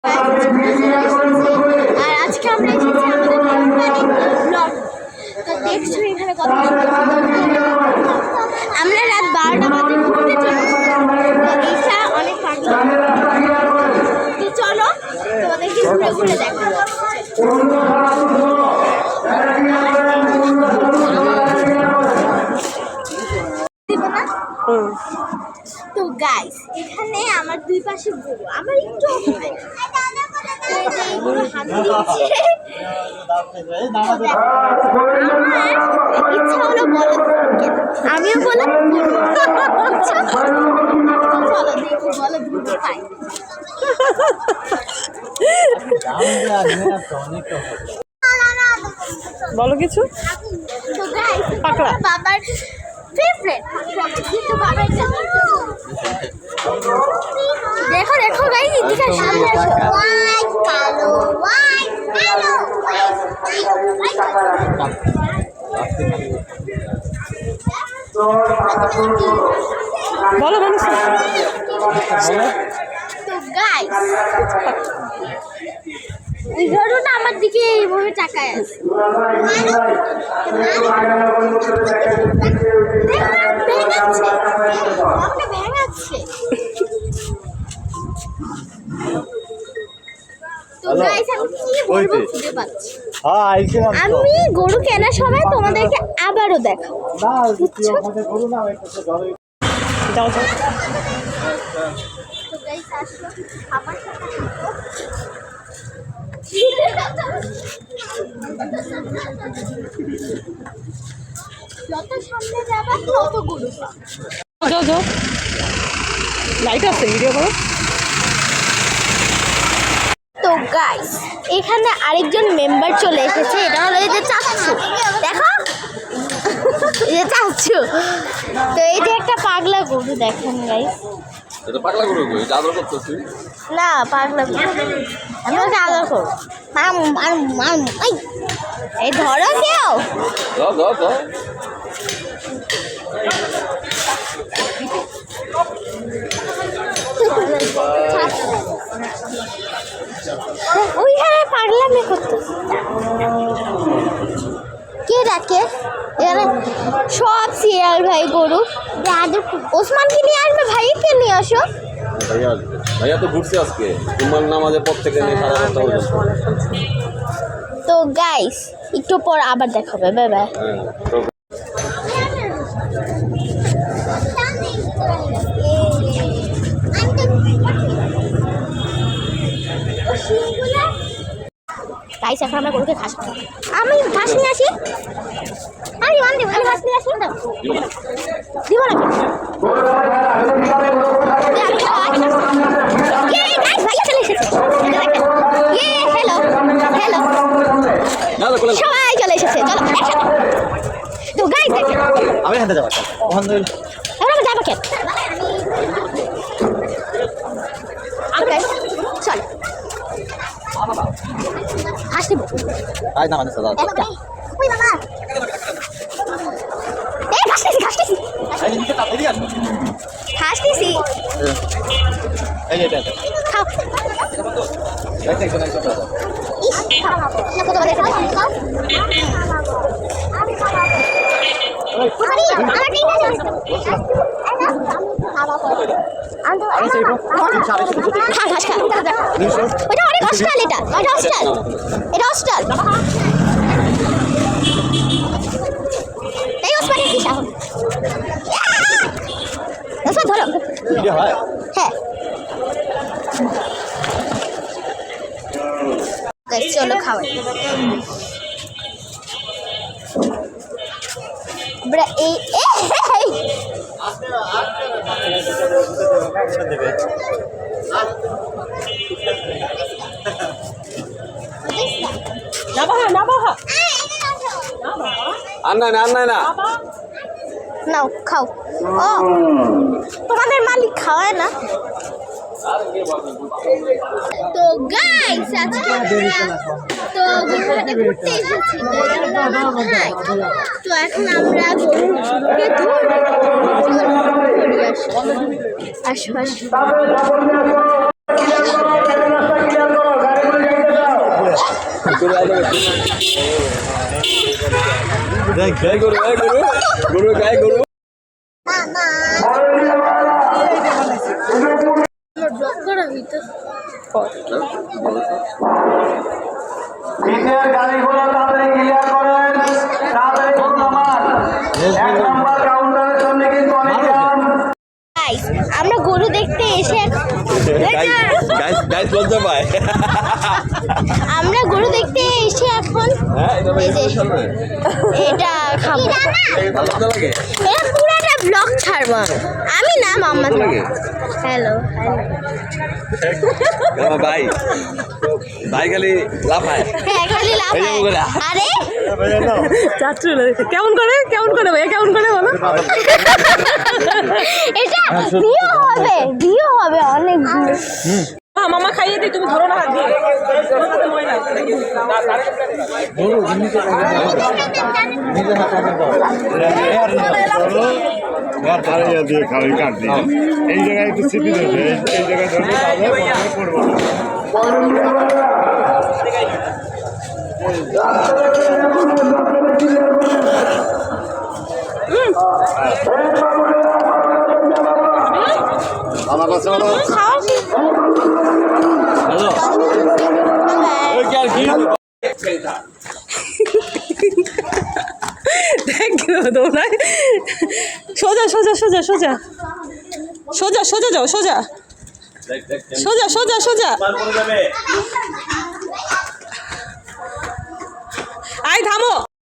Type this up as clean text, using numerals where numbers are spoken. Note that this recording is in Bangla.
আর আজকে আমরা এসেছি আমাদের ব্লগ। তো দেখছো এখানে কত আমরা রাত 12টা বাজে ঘুরতে চলে ঈশা অনেক পাগল। তো চলো তোমাদেরকে ঘুরে ঘুরে দেখো। তো গাইস এখানে আমার দুই পাশে গরু, আমার একটু ইচ্ছা হলো বলো আমিও বলো চলো দেখি বলো দুটো খাই। বলো কিছু। তো গাইস পাকড়া বাবার ফেভারিট কিন্তু বাবা দেখো দেখো গাইস এদিকে সামনে আসো। হোয়াইট কালো হোয়াইট কালো বলো বলো তো গাইস ওই গরুটা আমার দিকে এইভাবে তাকায় আছে। তো গাইস আমি কি বলবো খুঁজে পাচ্ছি। আমি গরু কেনার সময় তোমাদেরকে আবারও দেখাবো। যাও যাও। তো গাইস আসলো আমার সাথে যত সামনে যাবা তত গরু পাবে। যাও যাও। লাইট আছে ভিডিও করো। তো গাইস এখানে আরেকজন মেম্বার চলে এসেছে, এটা হলো এই যে চাচ্ছু, দেখো এই যে চাচ্ছু। তো এই যে একটা পাগলা গরু দেখেন গাইস। এটা পাগলা গরু কই আদর করতেছি না পাগলা গরু আমি ওকে আদর করব। এই ধরো কেউ দাও দাও দাও ওইখানে পাগলামি করতে কে ডাকে এখানে সব সিরিয়াল ভাই গরু ওসমানকে নিয়ে আসবে, ভাইকে নিয়ে আসো। ভাইয়া ভাইয়া তো ঘুরছে আজকে তোমার নামাজের পর থেকে নিয়ে সারা রাত পর্যন্ত। তো গাইস একটু পর আবার দেখাবে, বাই বাই। গাইস এখন আমরা গরুকে ঘাস খাবো। আমি ঘাস নিয়ে আসি। আমি ঘাস নিয়ে আসি না দিব না সবাই চলে এসেছে, চলো তো গাইস আমি হাতে যাবো আমরা যাবো কেন চল ঘাস দিব আজ না মানে সাদা ঘাস দিছি এই এটা খাও এটা একটা একটা ইস খাও না কত বলে খাও চলো খাওয়া এই নাও খাও। ও তোমাদের মালিক খাওয়ায় না। তো গাইস আজকে তো গরুহাটে ঘুরতে এসেছি, তো এখন আমরা গরুকে ধরবো। আসো আসো গরু আলো গাই গরু গরু গাই গরু ব্লক করা হইতো পিঠের গাড়িগুলো তাড়াতাড়ি ক্লিয়ার করেন, তাড়াতাড়ি করুন আমার। 1 নম্বর কাউন্টারের জন্য কিন্তু অনেক জ্যাম। গাইস আমরা গরু দেখতে এসে গাইস লজ্জা পায় আমরা গরু দেখতে এসে এখন হ্যাঁ এটা ভাই এই যে, সামনে এটা খাবো লজ্জা লাগে এটা পুরাটা ব্লগ ছাড়বো আমি না মাম্মা লাগে হ্যালো আমার ভাই ভাই খালি লাফায় হ্যাঁ খালি লাভ এই যে বলে। আরে চাচ্ছু কেমন করে ভাইয়া কেমন করে বলো এটা ভিউ হবে অনেক view। হ্যাঁ মামা খাইয়ে দিই তুমি ধরো না হাত দিয়ে দিয়ে খাওয়াই কাট দিয়ে এই জায়গায় একটু সিপি দেবে এই জায়গায় ধরবে তাহলে পড়বো না আমার কাছে বলো খাওয়া শেষ। ওই কি আর কি থ্যাংক ইউ দৌড়ায় সোজা সোজা সোজা সোজা সোজা সোজা যাও সোজা সোজা সোজা সোজা